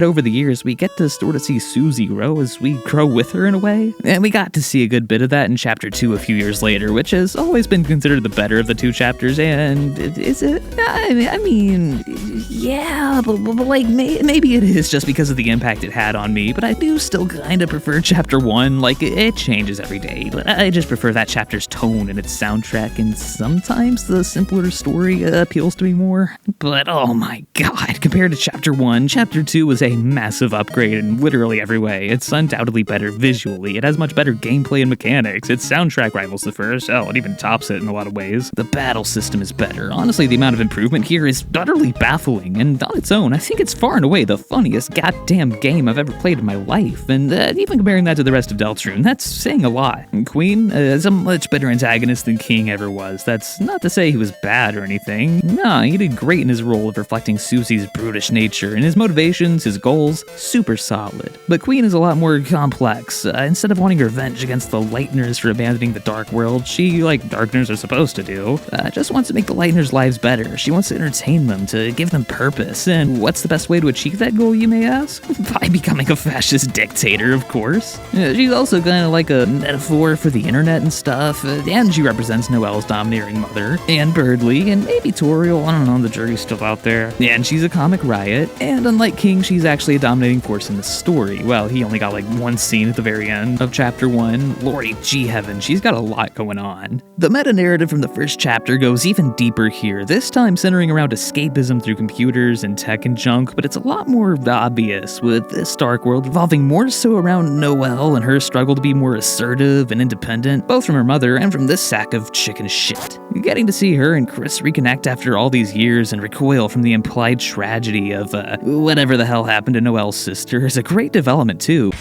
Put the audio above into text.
Over the years, we get to sort of see Susie grow as we grow with her in a way, and we got to see a good bit of that in Chapter 2 a few years later, which has always been considered the better of the two chapters, and is it? I mean, yeah, but like, maybe it is just because of the impact it had on me, but I do still kind of prefer Chapter 1, like, it changes every day, but I just prefer that chapter's tone and its soundtrack, and sometimes the simpler story appeals to me more, but oh my god, compared to Chapter 1, Chapter 2 was a massive upgrade in literally every way. It's undoubtedly better visually, it has much better gameplay and mechanics, its soundtrack rivals the first, it even tops it in a lot of ways. The battle system is better. Honestly, the amount of improvement here is utterly baffling, and on its own, I think it's far and away the funniest goddamn game I've ever played in my life, and even comparing that to the rest of Deltarune, that's saying a lot. And Queen is a much better antagonist than King ever was. That's not to say he was bad or anything. No, he did great in his role of reflecting Susie's brutish nature, and his motivations, his goals, super solid. But Queen is a lot more complex. Instead of wanting revenge against the Lightners for abandoning the Dark World, she, like Darkners are supposed to do, just wants to make the Lightners' lives better. She wants to entertain them, to give them purpose. And what's the best way to achieve that goal, you may ask? By becoming a fascist dictator, of course. She's also kind of like a metaphor for the internet and stuff, and she represents Noelle's domineering mother, and Birdly, and maybe Toriel, I don't know, the jury's still out there. And she's a comic riot, and unlike King, she's actually a dominating force in the story. Well, he only got like one scene at the very end of Chapter 1. Lordy G heaven, she's got a lot going on. The meta-narrative from the first chapter goes even deeper here, this time centering around escapism through computers and tech and junk, but it's a lot more obvious, with this Dark World revolving more so around Noelle and her struggle to be more assertive and independent, both from her mother and from this sack of chicken shit. Getting to see her and Chris reconnect after all these years and recoil from the implied tragedy of whatever the hell happened to Noelle's sister is a great development too.